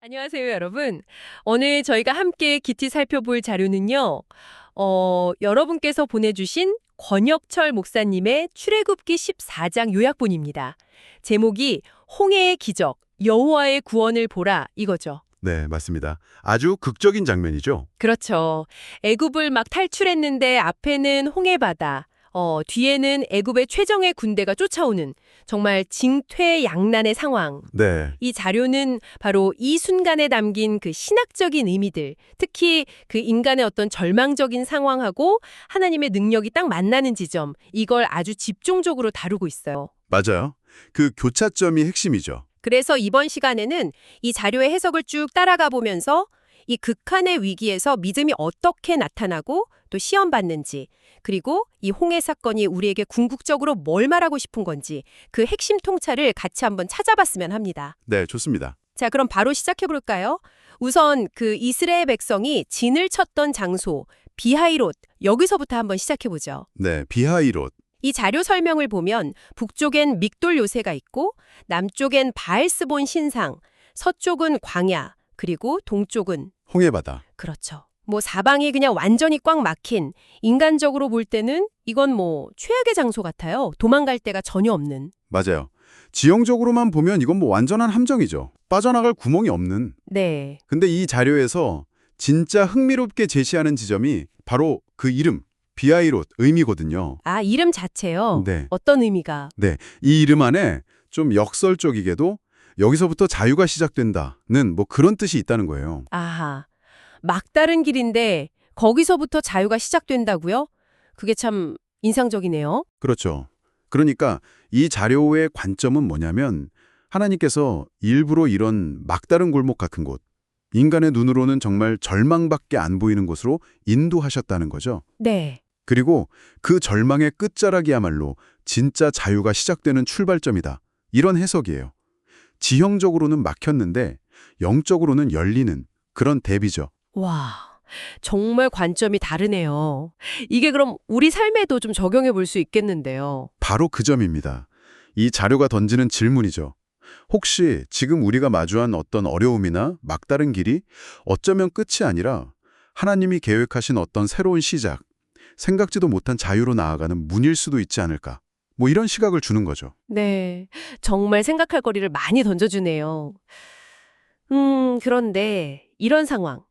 안녕하세요, 여러분. 오늘 저희가 함께 기티 살펴볼 자료는요. 여러분께서 보내주신 권혁철 목사님의 출애굽기 14장 요약본입니다. 제목이 홍해의 기적, 여호와의 구원을 보라 이거죠. 네, 맞습니다. 아주 극적인 장면이죠. 그렇죠. 애굽을 막 탈출했는데 앞에는 홍해바다, 뒤에는 애굽의 최정예 군대가 쫓아오는 정말 징퇴양난의 상황. 네, 이 자료는 바로 이 순간에 담긴 그 신학적인 의미들, 특히 그 인간의 어떤 절망적인 상황하고 하나님의 능력이 딱 만나는 지점, 이걸 아주 집중적으로 다루고 있어요. 맞아요. 그 교차점이 핵심이죠. 그래서 이번 시간에는 이 자료의 해석을 쭉 따라가 보면서 이 극한의 위기에서 믿음이 어떻게 나타나고 또 시험받는지, 그리고 이 홍해 사건이 우리에게 궁극적으로 뭘 말하고 싶은 건지 그 핵심 통찰을 같이 한번 찾아봤으면 합니다. 네, 좋습니다. 자, 그럼 바로 시작해 볼까요? 우선 그 이스라엘 백성이 진을 쳤던 장소, 비하이롯, 여기서부터 한번 시작해 보죠. 네, 비하이롯. 이 자료 설명을 보면 북쪽엔 믹돌 요새가 있고 남쪽엔 바알스본 신상, 서쪽은 광야, 그리고 동쪽은 홍해바다. 그렇죠. 뭐 사방이 그냥 완전히 꽉 막힌, 인간적으로 볼 때는 이건 뭐 최악의 장소 같아요. 도망갈 데가 전혀 없는. 맞아요. 지형적으로만 보면 이건 뭐 완전한 함정이죠. 빠져나갈 구멍이 없는. 네. 근데 이 자료에서 진짜 흥미롭게 제시하는 지점이 바로 그 이름, 비하이롯 의미거든요. 아, 이름 자체요? 네. 어떤 의미가? 네, 이 이름 안에 좀 역설적이게도 여기서부터 자유가 시작된다는 뭐 그런 뜻이 있다는 거예요. 아하. 막다른 길인데 거기서부터 자유가 시작된다고요? 그게 참 인상적이네요. 그렇죠. 그러니까 이 자료의 관점은 뭐냐면 하나님께서 일부러 이런 막다른 골목 같은 곳, 인간의 눈으로는 정말 절망밖에 안 보이는 곳으로 인도하셨다는 거죠. 네. 그리고 그 절망의 끝자락이야말로 진짜 자유가 시작되는 출발점이다. 이런 해석이에요. 지형적으로는 막혔는데 영적으로는 열리는 그런 대비죠. 와, 정말 관점이 다르네요. 이게 그럼 우리 삶에도 좀 적용해 볼 수 있겠는데요. 바로 그 점입니다. 이 자료가 던지는 질문이죠. 혹시 지금 우리가 마주한 어떤 어려움이나 막다른 길이 어쩌면 끝이 아니라 하나님이 계획하신 어떤 새로운 시작, 생각지도 못한 자유로 나아가는 문일 수도 있지 않을까? 뭐 이런 시각을 주는 거죠. 네, 정말 생각할 거리를 많이 던져주네요. 그런데 이런 상황.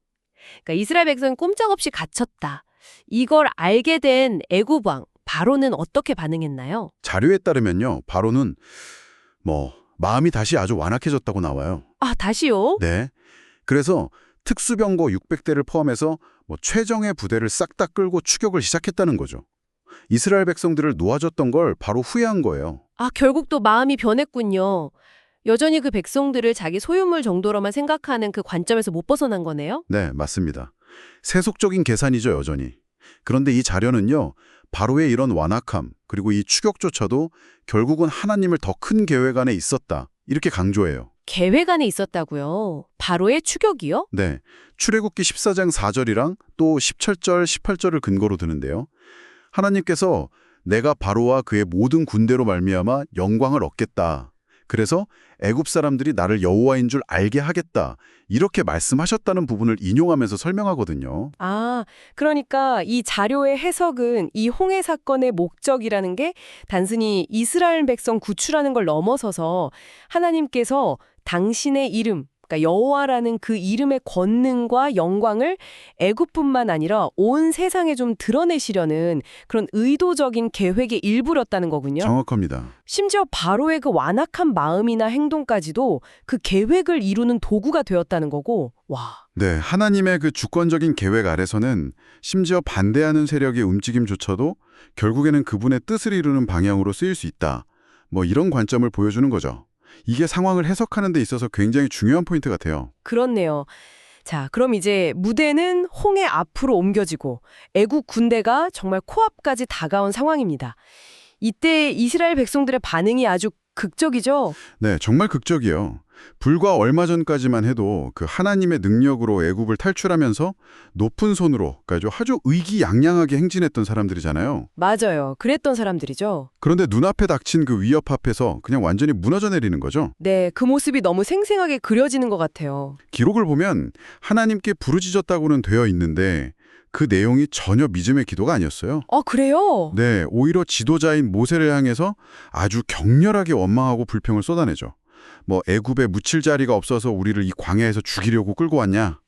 그러니까 이스라엘 백성이 꼼짝없이 갇혔다. 이걸 알게 된 애굽 왕 바로는 어떻게 반응했나요? 자료에 따르면요. 바로는 마음이 다시 아주 완악해졌다고 나와요. 아, 다시요? 네. 그래서 특수병거 600대를 포함해서 최정예 부대를 싹 다 끌고 추격을 시작했다는 거죠. 이스라엘 백성들을 놓아줬던 걸 바로 후회한 거예요. 아, 결국 또 마음이 변했군요. 여전히 그 백성들을 자기 소유물 정도로만 생각하는 그 관점에서 못 벗어난 거네요? 네, 맞습니다. 세속적인 계산이죠, 여전히. 그런데 이 자료는요. 바로의 이런 완악함, 그리고 이 추격조차도 결국은 하나님을 더 큰 계획 안에 있었다. 이렇게 강조해요. 계획 안에 있었다고요? 바로의 추격이요? 네, 출애굽기 14장 4절이랑 또 17절, 18절을 근거로 드는데요. 하나님께서 내가 바로와 그의 모든 군대로 말미암아 영광을 얻겠다. 그래서 애굽 사람들이 나를 여호와인 줄 알게 하겠다. 이렇게 말씀하셨다는 부분을 인용하면서 설명하거든요. 아, 그러니까 이 자료의 해석은 이 홍해 사건의 목적이라는 게 단순히 이스라엘 백성 구출하는 걸 넘어서서 하나님께서 당신의 이름, 그러니까 여호와라는 그 이름의 권능과 영광을 애굽뿐만 아니라 온 세상에 좀 드러내시려는 그런 의도적인 계획의 일부였다는 거군요. 정확합니다. 심지어 바로의 그 완악한 마음이나 행동까지도 그 계획을 이루는 도구가 되었다는 거고, 와. 네, 하나님의 그 주권적인 계획 아래서는 심지어 반대하는 세력의 움직임조차도 결국에는 그분의 뜻을 이루는 방향으로 쓰일 수 있다. 이런 관점을 보여주는 거죠. 이게 상황을 해석하는 데 있어서 굉장히 중요한 포인트 같아요. 그렇네요. 자, 그럼 이제 무대는 홍해 앞으로 옮겨지고 애국 군대가 정말 코앞까지 다가온 상황입니다. 이때 이스라엘 백성들의 반응이 아주 극적이죠? 네, 정말 극적이에요. 불과 얼마 전까지만 해도 그 하나님의 능력으로 애굽을 탈출하면서 높은 손으로 그러니까 아주 의기양양하게 행진했던 사람들이잖아요. 맞아요. 그랬던 사람들이죠. 그런데 눈앞에 닥친 그 위협 앞에서 그냥 완전히 무너져 내리는 거죠. 네, 그 모습이 너무 생생하게 그려지는 것 같아요. 기록을 보면 하나님께 부르짖었다고는 되어 있는데 그 내용이 전혀 믿음의 기도가 아니었어요. 그래요? 네, 오히려 지도자인 모세를 향해서 아주 격렬하게 원망하고 불평을 쏟아내죠. 뭐 애굽에 묻힐 자리가 없어서 우리를 이 광야에서 죽이려고 끌고 왔냐?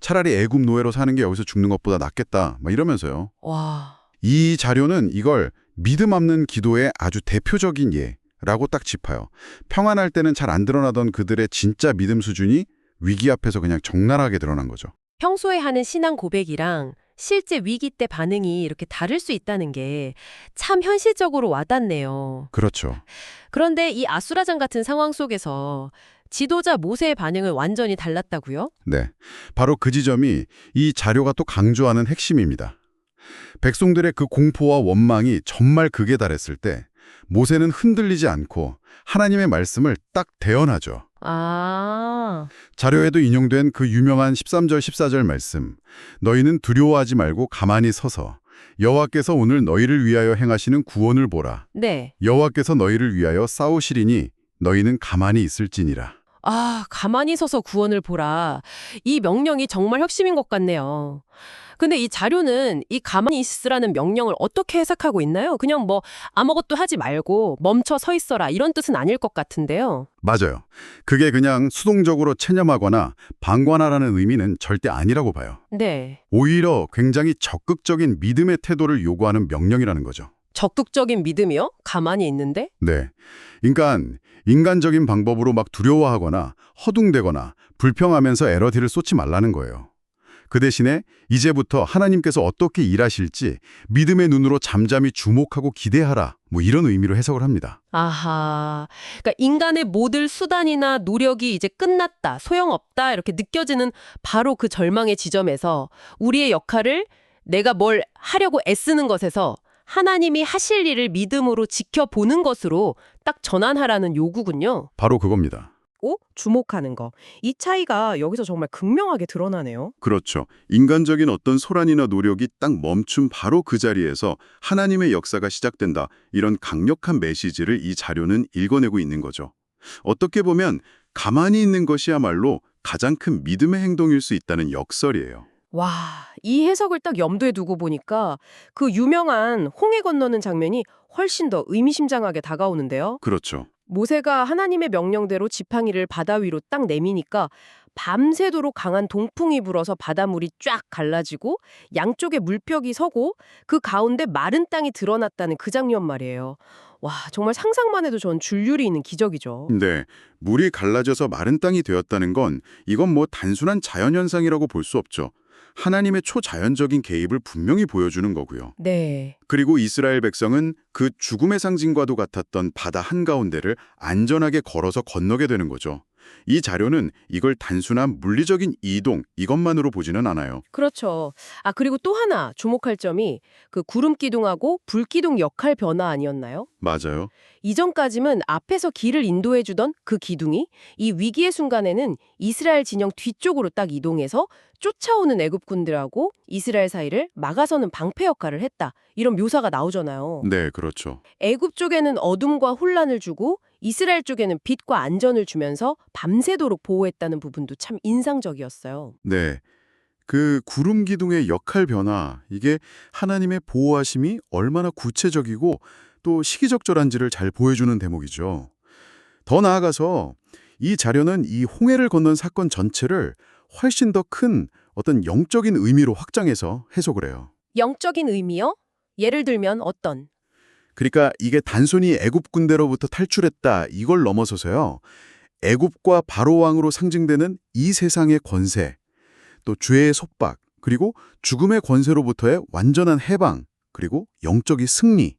차라리 애굽 노예로 사는 게 여기서 죽는 것보다 낫겠다. 막 이러면서요. 와, 이 자료는 이걸 믿음 없는 기도의 아주 대표적인 예라고 딱 짚어요. 평안할 때는 잘 안 드러나던 그들의 진짜 믿음 수준이 위기 앞에서 그냥 적나라하게 드러난 거죠. 평소에 하는 신앙 고백이랑 실제 위기 때 반응이 이렇게 다를 수 있다는 게 참 현실적으로 와닿네요. 그렇죠. 그런데 이 아수라장 같은 상황 속에서 지도자 모세의 반응은 완전히 달랐다고요? 네, 바로 그 지점이 이 자료가 또 강조하는 핵심입니다. 백성들의 그 공포와 원망이 정말 극에 달했을 때 모세는 흔들리지 않고 하나님의 말씀을 딱 대언하죠. 아, 자료에도 인용된 그 유명한 13절 14절 말씀. 너희는 두려워하지 말고 가만히 서서 여호와께서 오늘 너희를 위하여 행하시는 구원을 보라. 네. 여호와께서 너희를 위하여 싸우시리니 너희는 가만히 있을지니라. 가만히 서서 구원을 보라. 이 명령이 정말 핵심인 것 같네요. 근데 이 자료는 이 가만히 있으라는 명령을 어떻게 해석하고 있나요? 그냥 뭐 아무것도 하지 말고 멈춰 서 있어라 이런 뜻은 아닐 것 같은데요. 맞아요. 그게 그냥 수동적으로 체념하거나 방관하라는 의미는 절대 아니라고 봐요. 네. 오히려 굉장히 적극적인 믿음의 태도를 요구하는 명령이라는 거죠. 적극적인 믿음이요? 가만히 있는데? 네. 그러니까 인간적인 방법으로 막 두려워하거나 허둥대거나 불평하면서 에러디를 쏟지 말라는 거예요. 그 대신에 이제부터 하나님께서 어떻게 일하실지 믿음의 눈으로 잠잠히 주목하고 기대하라. 뭐 이런 의미로 해석을 합니다. 아하. 그러니까 인간의 모든 수단이나 노력이 이제 끝났다, 소용없다 이렇게 느껴지는 바로 그 절망의 지점에서 우리의 역할을 내가 뭘 하려고 애쓰는 것에서 하나님이 하실 일을 믿음으로 지켜보는 것으로 딱 전환하라는 요구군요. 바로 그겁니다. 주목하는 거. 이 차이가 여기서 정말 극명하게 드러나네요. 그렇죠. 인간적인 어떤 소란이나 노력이 딱 멈춘 바로 그 자리에서 하나님의 역사가 시작된다. 이런 강력한 메시지를 이 자료는 읽어내고 있는 거죠. 어떻게 보면 가만히 있는 것이야말로 가장 큰 믿음의 행동일 수 있다는 역설이에요. 와, 이 해석을 딱 염두에 두고 보니까 그 유명한 홍해 건너는 장면이 훨씬 더 의미심장하게 다가오는데요. 그렇죠. 모세가 하나님의 명령대로 지팡이를 바다 위로 딱 내미니까 밤새도록 강한 동풍이 불어서 바닷물이 쫙 갈라지고 양쪽에 물벽이 서고 그 가운데 마른 땅이 드러났다는 그 장면 말이에요. 와, 정말 상상만 해도 전 줄줄이 있는 기적이죠. 네, 물이 갈라져서 마른 땅이 되었다는 건 이건 뭐 단순한 자연현상이라고 볼 수 없죠. 하나님의 초자연적인 개입을 분명히 보여주는 거고요. 네. 그리고 이스라엘 백성은 그 죽음의 상징과도 같았던 바다 한가운데를 안전하게 걸어서 건너게 되는 거죠. 이 자료는 이걸 단순한 물리적인 이동, 이것만으로 보지는 않아요. 그렇죠. 그리고 또 하나 주목할 점이 그 구름 기둥하고 불 기둥 역할 변화 아니었나요? 맞아요. 이전까지는 앞에서 길을 인도해주던 그 기둥이 이 위기의 순간에는 이스라엘 진영 뒤쪽으로 딱 이동해서 쫓아오는 애굽군들하고 이스라엘 사이를 막아서는 방패 역할을 했다. 이런 묘사가 나오잖아요. 네, 그렇죠. 애굽 쪽에는 어둠과 혼란을 주고 이스라엘 쪽에는 빛과 안전을 주면서 밤새도록 보호했다는 부분도 참 인상적이었어요. 네. 그 구름 기둥의 역할 변화, 이게 하나님의 보호하심이 얼마나 구체적이고 또 시기적절한지를 잘 보여주는 대목이죠. 더 나아가서 이 자료는 이 홍해를 건넌 사건 전체를 훨씬 더 큰 어떤 영적인 의미로 확장해서 해석을 해요. 영적인 의미요? 예를 들면 어떤? 그러니까 이게 단순히 애굽 군대로부터 탈출했다 이걸 넘어서서요. 애굽과 바로 왕으로 상징되는 이 세상의 권세, 또 죄의 속박, 그리고 죽음의 권세로부터의 완전한 해방, 그리고 영적인 승리,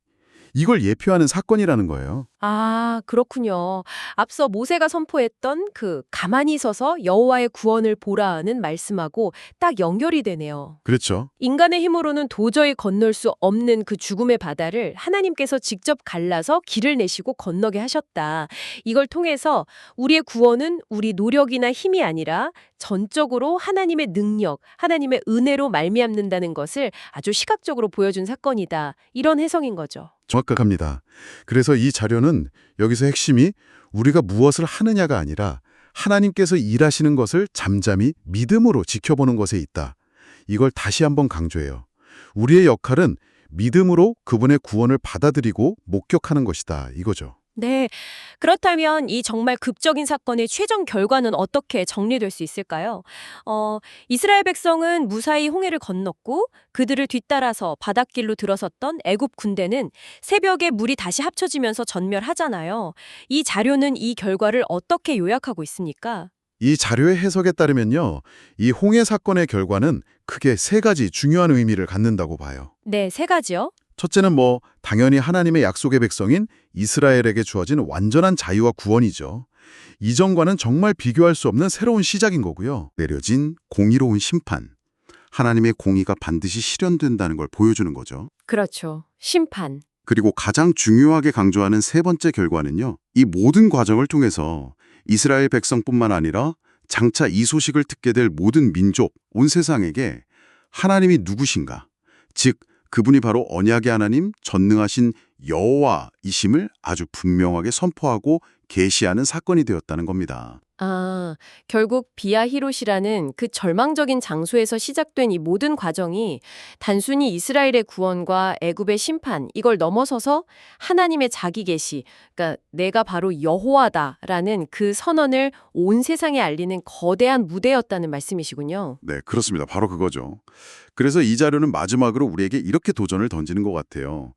이걸 예표하는 사건이라는 거예요. 아, 그렇군요. 앞서 모세가 선포했던 그 가만히 서서 여호와의 구원을 보라는 말씀하고 딱 연결이 되네요. 그렇죠. 인간의 힘으로는 도저히 건널 수 없는 그 죽음의 바다를 하나님께서 직접 갈라서 길을 내시고 건너게 하셨다. 이걸 통해서 우리의 구원은 우리 노력이나 힘이 아니라 전적으로 하나님의 능력, 하나님의 은혜로 말미암는다는 것을 아주 시각적으로 보여준 사건이다. 이런 해석인 거죠. 정확합니다. 그래서 이 자료는 여기서 핵심이 우리가 무엇을 하느냐가 아니라 하나님께서 일하시는 것을 잠잠히 믿음으로 지켜보는 것에 있다. 이걸 다시 한번 강조해요. 우리의 역할은 믿음으로 그분의 구원을 받아들이고 목격하는 것이다. 이거죠. 네. 그렇다면 이 정말 극적인 사건의 최종 결과는 어떻게 정리될 수 있을까요? 이스라엘 백성은 무사히 홍해를 건넜고 그들을 뒤따라서 바닷길로 들어섰던 애굽 군대는 새벽에 물이 다시 합쳐지면서 전멸하잖아요. 이 자료는 이 결과를 어떻게 요약하고 있습니까? 이 자료의 해석에 따르면요. 이 홍해 사건의 결과는 크게 세 가지 중요한 의미를 갖는다고 봐요. 네, 세 가지요. 첫째는 당연히 하나님의 약속의 백성인 이스라엘에게 주어진 완전한 자유와 구원이죠. 이전과는 정말 비교할 수 없는 새로운 시작인 거고요. 내려진 공의로운 심판. 하나님의 공의가 반드시 실현된다는 걸 보여주는 거죠. 그렇죠. 심판. 그리고 가장 중요하게 강조하는 세 번째 결과는요. 이 모든 과정을 통해서 이스라엘 백성뿐만 아니라 장차 이 소식을 듣게 될 모든 민족, 온 세상에게 하나님이 누구신가, 즉 그분이 바로 언약의 하나님, 전능하신 여호와이심을 아주 분명하게 선포하고 계시하는 사건이 되었다는 겁니다. 아, 결국 비아히롯이라는 그 절망적인 장소에서 시작된 이 모든 과정이 단순히 이스라엘의 구원과 애굽의 심판, 이걸 넘어서서 하나님의 자기 계시, 그러니까 내가 바로 여호와다라는 그 선언을 온 세상에 알리는 거대한 무대였다는 말씀이시군요. 네, 그렇습니다. 바로 그거죠. 그래서 이 자료는 마지막으로 우리에게 이렇게 도전을 던지는 것 같아요.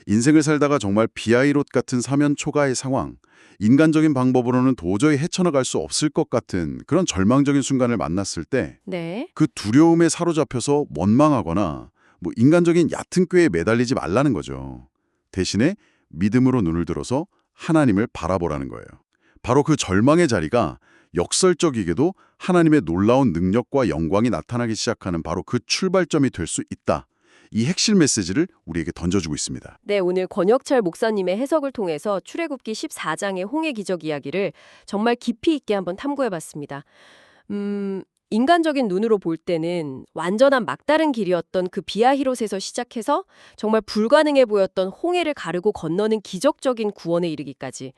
인생을 살다가 정말 비아이롯 같은 사면 초가의 상황, 인간적인 방법으로는 도저히 헤쳐나갈 수 없을 것 같은 그런 절망적인 순간을 만났을 때 네. 그 두려움에 사로잡혀서 원망하거나 인간적인 얕은 꾀에 매달리지 말라는 거죠. 대신에 믿음으로 눈을 들어서 하나님을 바라보라는 거예요. 바로 그 절망의 자리가 역설적이게도 하나님의 놀라운 능력과 영광이 나타나기 시작하는 바로 그 출발점이 될 수 있다. 이 핵심 메시지를 우리에게 던져주고 있습니다. 네, 오늘 권혁철 목사님의 해석을 통해서 출애굽기 14장의 홍해 기적 이야기를 정말 깊이 있게 한번 탐구해봤습니다. 인간적인 눈으로 볼 때는 완전한 막다른 길이었던 그 비아히롯에서 시작해서 정말 불가능해 보였던 홍해를 가르고 건너는 기적적인 구원에 이르기까지.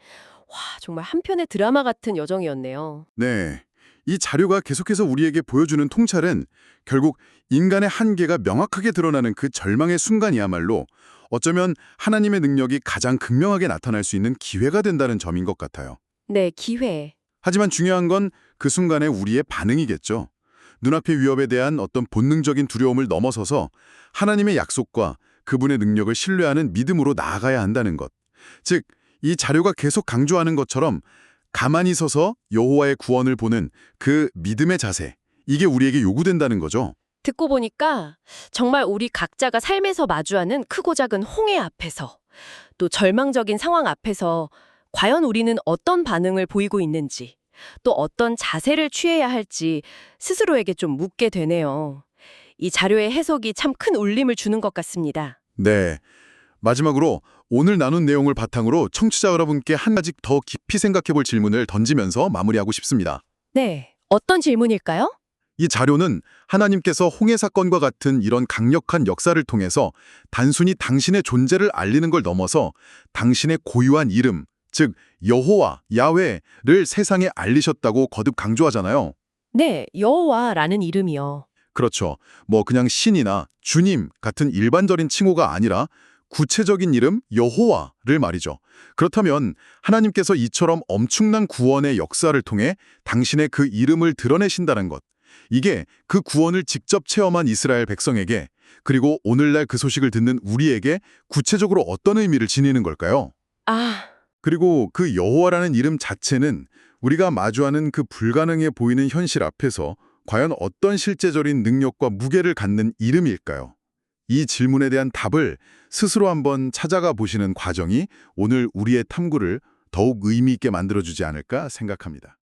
와, 정말 한편의 드라마 같은 여정이었네요. 네. 이 자료가 계속해서 우리에게 보여주는 통찰은 결국 인간의 한계가 명확하게 드러나는 그 절망의 순간이야말로 어쩌면 하나님의 능력이 가장 극명하게 나타날 수 있는 기회가 된다는 점인 것 같아요. 네, 기회. 하지만 중요한 건 그 순간의 우리의 반응이겠죠. 눈앞의 위협에 대한 어떤 본능적인 두려움을 넘어서서 하나님의 약속과 그분의 능력을 신뢰하는 믿음으로 나아가야 한다는 것. 즉, 이 자료가 계속 강조하는 것처럼 가만히 서서 여호와의 구원을 보는 그 믿음의 자세, 이게 우리에게 요구된다는 거죠. 듣고 보니까 정말 우리 각자가 삶에서 마주하는 크고 작은 홍해 앞에서 또 절망적인 상황 앞에서 과연 우리는 어떤 반응을 보이고 있는지 또 어떤 자세를 취해야 할지 스스로에게 좀 묻게 되네요. 이 자료의 해석이 참 큰 울림을 주는 것 같습니다. 네. 마지막으로 오늘 나눈 내용을 바탕으로 청취자 여러분께 한 가지 더 깊이 생각해 볼 질문을 던지면서 마무리하고 싶습니다. 네, 어떤 질문일까요? 이 자료는 하나님께서 홍해 사건과 같은 이런 강력한 역사를 통해서 단순히 당신의 존재를 알리는 걸 넘어서 당신의 고유한 이름, 즉 여호와, 야훼를 세상에 알리셨다고 거듭 강조하잖아요. 네, 여호와라는 이름이요. 그렇죠. 그냥 신이나 주님 같은 일반적인 칭호가 아니라 구체적인 이름 여호와를 말이죠. 그렇다면 하나님께서 이처럼 엄청난 구원의 역사를 통해 당신의 그 이름을 드러내신다는 것. 이게 그 구원을 직접 체험한 이스라엘 백성에게 그리고 오늘날 그 소식을 듣는 우리에게 구체적으로 어떤 의미를 지니는 걸까요? 그리고 그 여호와라는 이름 자체는 우리가 마주하는 그 불가능해 보이는 현실 앞에서 과연 어떤 실제적인 능력과 무게를 갖는 이름일까요? 이 질문에 대한 답을 스스로 한번 찾아가 보시는 과정이 오늘 우리의 탐구를 더욱 의미 있게 만들어주지 않을까 생각합니다.